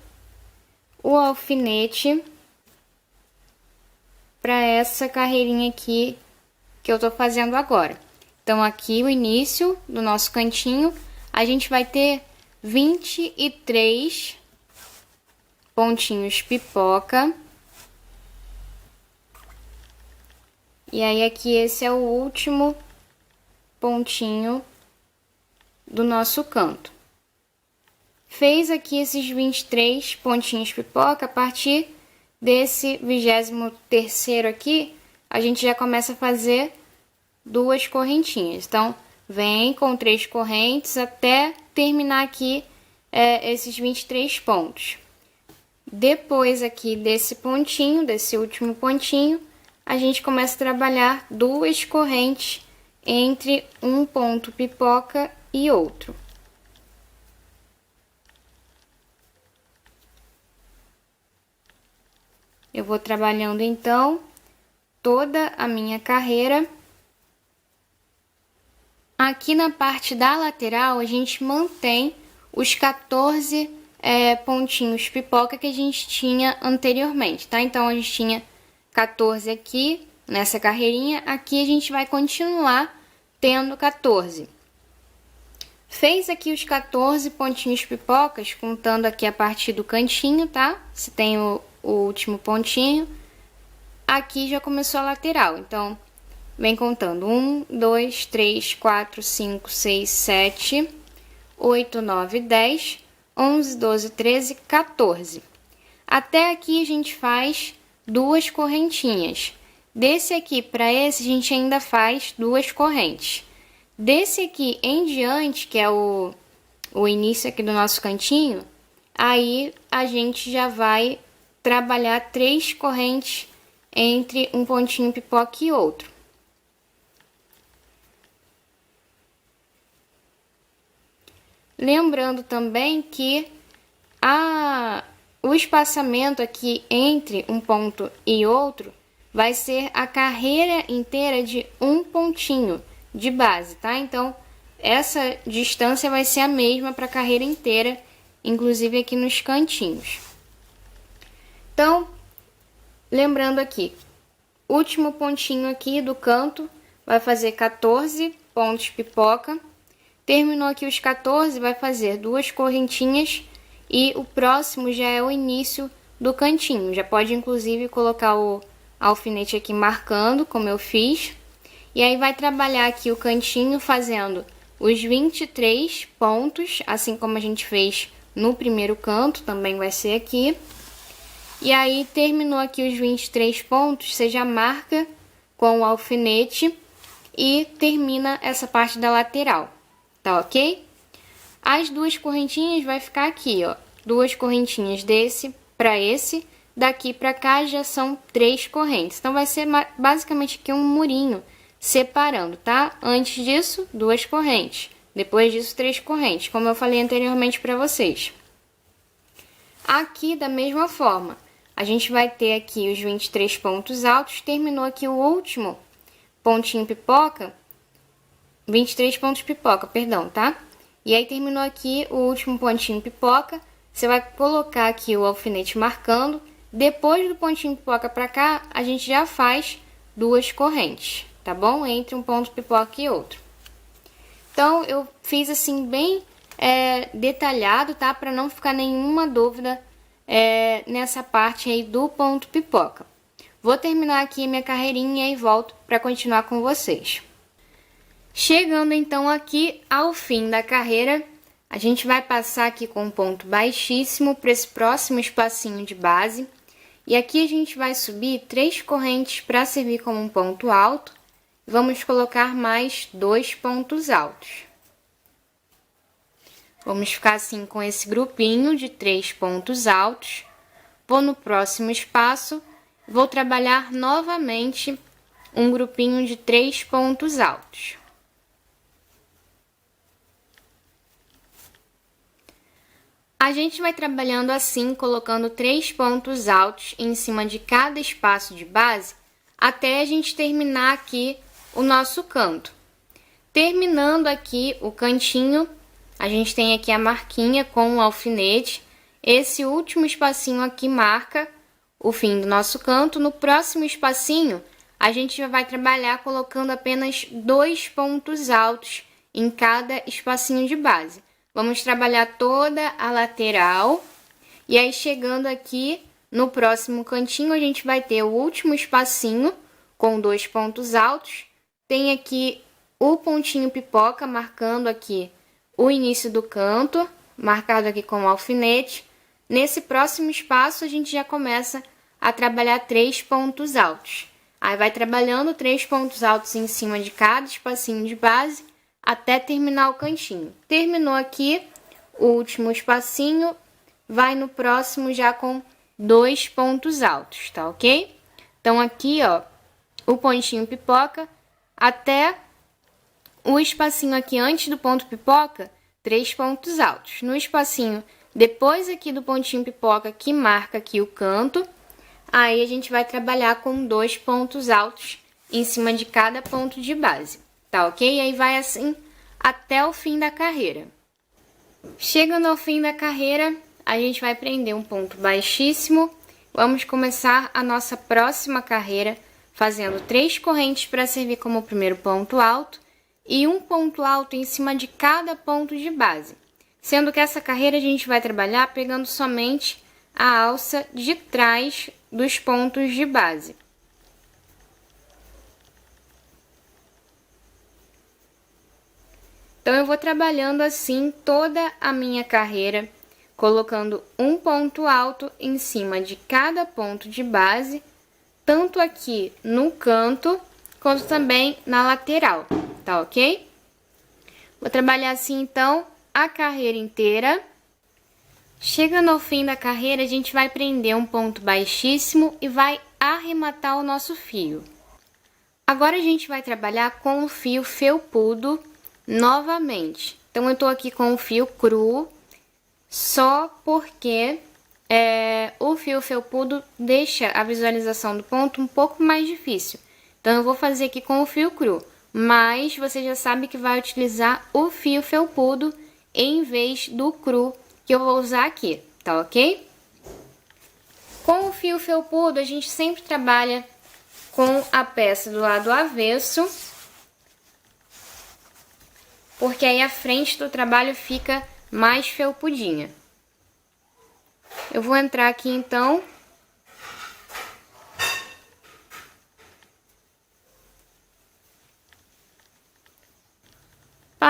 o alfinete para essa carreirinha aqui que eu tô fazendo agora. Então aqui o início do nosso cantinho, a gente vai ter 23 pontinhos pipoca. E aí aqui esse é o último pontinho do nosso canto. Fez aqui esses 23 pontinhos pipoca, a partir desse 23º aqui, a gente já começa a fazer 2 correntinhas. Então, vem com 3 correntes até terminar aqui esses 23 pontos. Depois aqui desse pontinho, desse último pontinho, a gente começa a trabalhar 2 correntes entre um ponto pipoca e outro. Eu vou trabalhando então toda a minha carreira. Aqui na parte da lateral a gente mantém os 14 pontinhos pipoca que a gente tinha anteriormente, tá? Então a gente tinha 14 aqui nessa carreirinha, aqui a gente vai continuar tendo 14. Fez aqui os 14 pontinhos pipocas, contando aqui a partir do cantinho, tá? Se tem o último pontinho, aqui já começou a lateral, então vem contando 1, 2, 3, 4, 5, 6, 7, 8, 9, 10, 11, 12, 13, 14. Até aqui a gente faz 2 correntinhas. Desse aqui para esse a gente ainda faz 2 correntes. Desse aqui em diante, que é o início aqui do nosso cantinho, aí a gente já vai trabalhar 3 correntes entre um pontinho pipoca e outro. Lembrando também que o espaçamento aqui entre um ponto e outro vai ser a carreira inteira de um pontinho de base, tá? Então, essa distância vai ser a mesma para a carreira inteira, inclusive aqui nos cantinhos. Então, lembrando aqui, último pontinho aqui do canto vai fazer 14 pontos pipoca. Terminou aqui os 14, vai fazer 2 correntinhas e o próximo já é o início do cantinho. Já pode inclusive colocar o alfinete aqui marcando, como eu fiz. E aí vai trabalhar aqui o cantinho fazendo os 23 pontos, assim como a gente fez no primeiro canto, também vai ser aqui. E aí, terminou aqui os 23 pontos, você já marca com o alfinete e termina essa parte da lateral, tá ok? As duas correntinhas vai ficar aqui, ó. Duas correntinhas desse para esse, daqui para cá já são 3 correntes. Então, vai ser basicamente aqui um murinho separando, tá? Antes disso, 2 correntes. Depois disso, 3 correntes, como eu falei anteriormente para vocês. Aqui, da mesma forma, a gente vai ter aqui os 23 pontos altos. Terminou aqui o último pontinho pipoca. 23 pontos pipoca, perdão, tá? E aí, terminou aqui o último pontinho pipoca. Você vai colocar aqui o alfinete marcando. Depois do pontinho pipoca pra cá, a gente já faz 2 correntes, tá bom? Entre um ponto pipoca e outro. Então, eu fiz assim bem detalhado, tá? Pra não ficar nenhuma dúvida nessa parte aí do ponto pipoca. Vou terminar aqui a minha carreirinha e volto pra continuar com vocês. Chegando então aqui ao fim da carreira, a gente vai passar aqui com um ponto baixíssimo para esse próximo espacinho de base. E aqui a gente vai subir 3 correntes para servir como um ponto alto. Vamos colocar mais 2 pontos altos. Vamos ficar assim com esse grupinho de 3 pontos altos. Vou no próximo espaço, vou trabalhar novamente um grupinho de 3 pontos altos. A gente vai trabalhando assim, colocando 3 pontos altos em cima de cada espaço de base, até a gente terminar aqui o nosso canto. Terminando aqui o cantinho, a gente tem aqui a marquinha com o alfinete. Esse último espacinho aqui marca o fim do nosso canto. No próximo espacinho, a gente já vai trabalhar colocando apenas 2 pontos altos em cada espacinho de base. Vamos trabalhar toda a lateral. E aí, chegando aqui no próximo cantinho, a gente vai ter o último espacinho com 2 pontos altos. Tem aqui o pontinho pipoca, marcando aqui o início do canto, marcado aqui com o alfinete. Nesse próximo espaço, a gente já começa a trabalhar 3 pontos altos. Aí, vai trabalhando 3 pontos altos em cima de cada espacinho de base, até terminar o cantinho. Terminou aqui o último espacinho, vai no próximo já com 2 pontos altos, tá ok? Então, aqui, ó, o pontinho pipoca até o espacinho aqui antes do ponto pipoca, 3 pontos altos. No espacinho depois aqui do pontinho pipoca, que marca aqui o canto, aí a gente vai trabalhar com 2 pontos altos em cima de cada ponto de base. Tá ok? E aí vai assim até o fim da carreira. Chegando ao fim da carreira, a gente vai prender um ponto baixíssimo. Vamos começar a nossa próxima carreira fazendo 3 correntes para servir como primeiro ponto alto e um ponto alto em cima de cada ponto de base. Sendo que essa carreira a gente vai trabalhar pegando somente a alça de trás dos pontos de base. Então, eu vou trabalhando assim toda a minha carreira, colocando um ponto alto em cima de cada ponto de base, tanto aqui no canto, quanto também na lateral, tá ok? Vou trabalhar assim, então, a carreira inteira. Chegando ao fim da carreira, a gente vai prender um ponto baixíssimo e vai arrematar o nosso fio. Agora, a gente vai trabalhar com o fio felpudo novamente. Então, eu tô aqui com o fio cru, só porque o fio felpudo deixa a visualização do ponto um pouco mais difícil. Então, eu vou fazer aqui com o fio cru, mas você já sabe que vai utilizar o fio felpudo em vez do cru que eu vou usar aqui, tá ok? Com o fio felpudo, a gente sempre trabalha com a peça do lado avesso, porque aí a frente do trabalho fica mais felpudinha. Eu vou entrar aqui, então,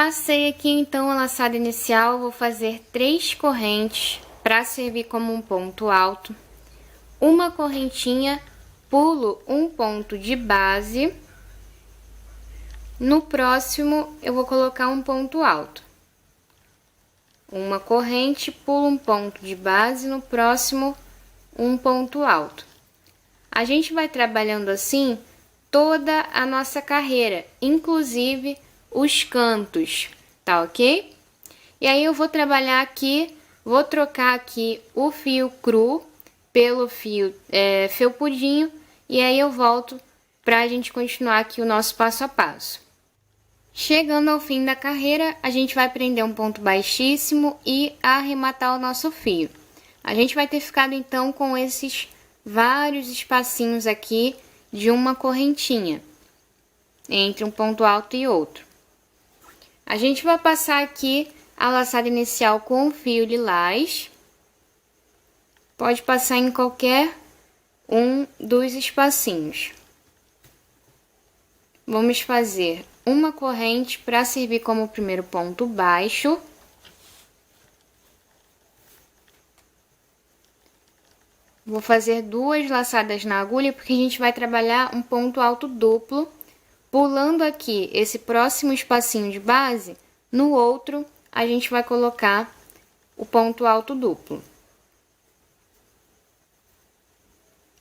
Passei aqui então a laçada inicial, vou fazer 3 correntes para servir como um ponto alto. Uma correntinha, pulo um ponto de base. No próximo, eu vou colocar um ponto alto. Uma corrente, pulo um ponto de base, no próximo, um ponto alto. A gente vai trabalhando assim toda a nossa carreira, inclusive os cantos, tá ok? E aí eu vou trabalhar aqui, vou trocar aqui o fio cru pelo fio felpudinho, e aí eu volto pra gente continuar aqui o nosso passo a passo. Chegando ao fim da carreira, a gente vai prender um ponto baixíssimo e arrematar o nosso fio. A gente vai ter ficado então com esses vários espacinhos aqui de uma correntinha, entre um ponto alto e outro. A gente vai passar aqui a laçada inicial com o fio lilás. Pode passar em qualquer um dos espacinhos. Vamos fazer uma corrente para servir como primeiro ponto baixo. Vou fazer 2 laçadas na agulha, porque a gente vai trabalhar um ponto alto duplo. Pulando aqui esse próximo espacinho de base, no outro a gente vai colocar o ponto alto duplo.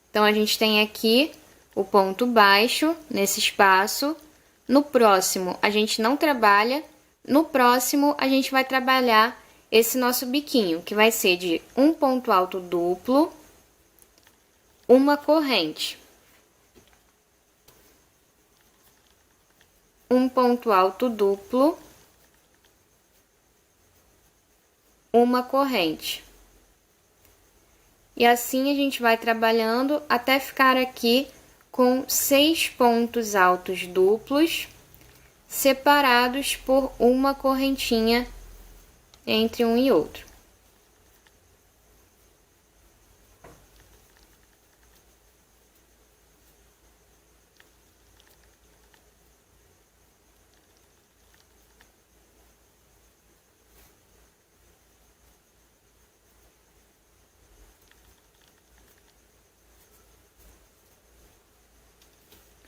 Então, a gente tem aqui o ponto baixo nesse espaço. No próximo, a gente não trabalha. No próximo, a gente vai trabalhar esse nosso biquinho, que vai ser de um ponto alto duplo, uma corrente. Um ponto alto duplo, uma corrente. E assim a gente vai trabalhando até ficar aqui com 6 pontos altos duplos, separados por uma correntinha entre um e outro.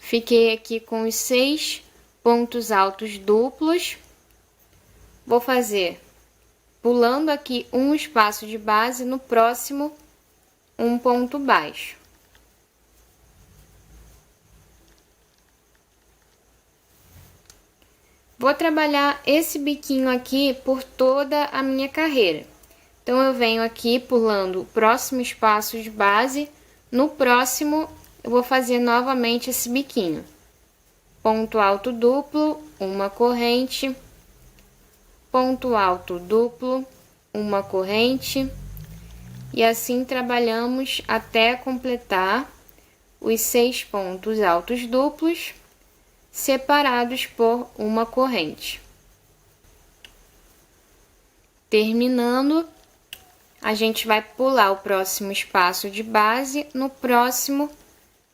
Fiquei aqui com os 6 pontos altos duplos. Vou fazer, pulando aqui um espaço de base, no próximo, um ponto baixo. Vou trabalhar esse biquinho aqui por toda a minha carreira. Então, eu venho aqui pulando o próximo espaço de base, no próximo eu vou fazer novamente esse biquinho. Ponto alto duplo, uma corrente, ponto alto duplo, uma corrente, e assim trabalhamos até completar os 6 pontos altos duplos, separados por uma corrente. Terminando, a gente vai pular o próximo espaço de base, no próximo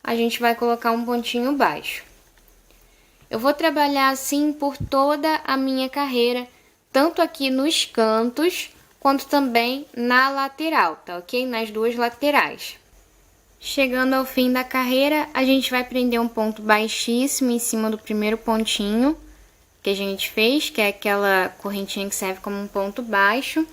a gente vai colocar um pontinho baixo. Eu vou trabalhar assim por toda a minha carreira, tanto aqui nos cantos, quanto também na lateral, tá ok? Nas 2 laterais. Chegando ao fim da carreira, a gente vai prender um ponto baixíssimo em cima do primeiro pontinho que a gente fez, que é aquela correntinha que serve como um ponto baixo.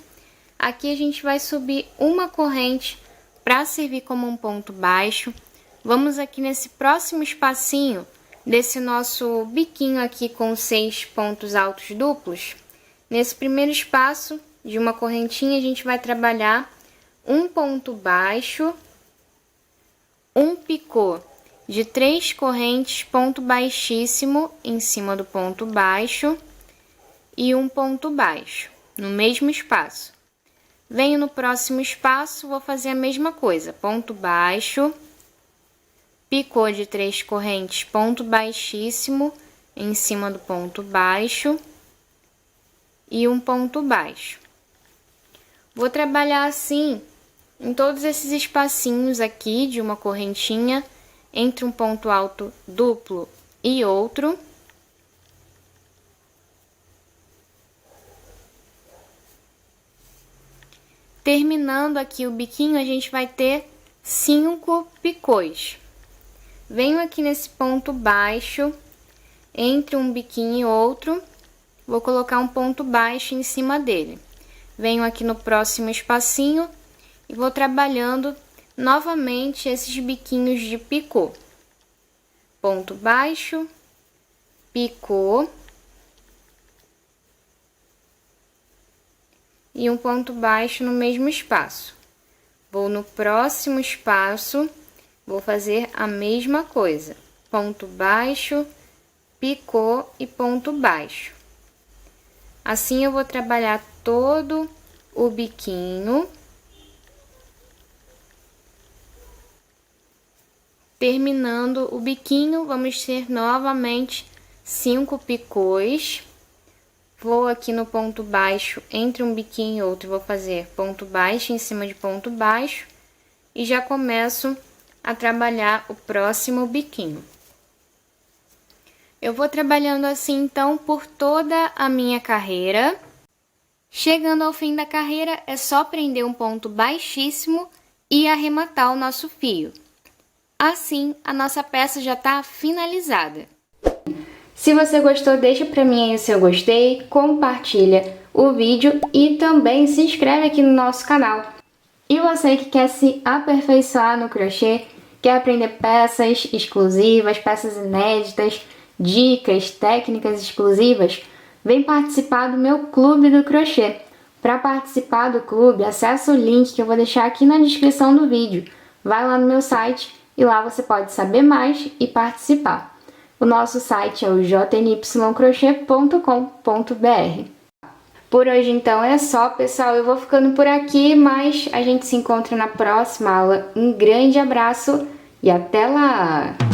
Aqui a gente vai subir uma corrente para servir como um ponto baixo. Vamos aqui nesse próximo espacinho desse nosso biquinho aqui com 6 pontos altos duplos. Nesse primeiro espaço de uma correntinha, a gente vai trabalhar um ponto baixo, um picô de 3 correntes, ponto baixíssimo em cima do ponto baixo e um ponto baixo no mesmo espaço. Venho no próximo espaço, vou fazer a mesma coisa, ponto baixo, picô de 3 correntes, ponto baixíssimo em cima do ponto baixo e um ponto baixo. Vou trabalhar assim em todos esses espacinhos aqui de uma correntinha entre um ponto alto duplo e outro. Terminando aqui o biquinho, a gente vai ter 5 picôs. Venho aqui nesse ponto baixo, entre um biquinho e outro, vou colocar um ponto baixo em cima dele. Venho aqui no próximo espacinho e vou trabalhando novamente esses biquinhos de picô. Ponto baixo, picô e um ponto baixo no mesmo espaço. Vou no próximo espaço, vou fazer a mesma coisa. Ponto baixo, picô e ponto baixo. Assim eu vou trabalhar todo o biquinho. Terminando o biquinho, vamos ter novamente 5 picôs. Vou aqui no ponto baixo, entre um biquinho e outro, vou fazer ponto baixo em cima de ponto baixo. E já começo a trabalhar o próximo biquinho. Eu vou trabalhando assim, então, por toda a minha carreira. Chegando ao fim da carreira, é só prender um ponto baixíssimo e arrematar o nosso fio. Assim, a nossa peça já está finalizada. Se você gostou, deixa pra mim aí o seu gostei, compartilha o vídeo e também se inscreve aqui no nosso canal. E você que quer se aperfeiçoar no crochê, quer aprender peças exclusivas, peças inéditas, dicas, técnicas exclusivas, vem participar do meu clube do crochê. Para participar do clube, acessa o link que eu vou deixar aqui na descrição do vídeo. Vai lá no meu site e lá você pode saber mais e participar. O nosso site é o jnycrochê.com.br. Por hoje então é só, pessoal, eu vou ficando por aqui, mas a gente se encontra na próxima aula. Um grande abraço e até lá!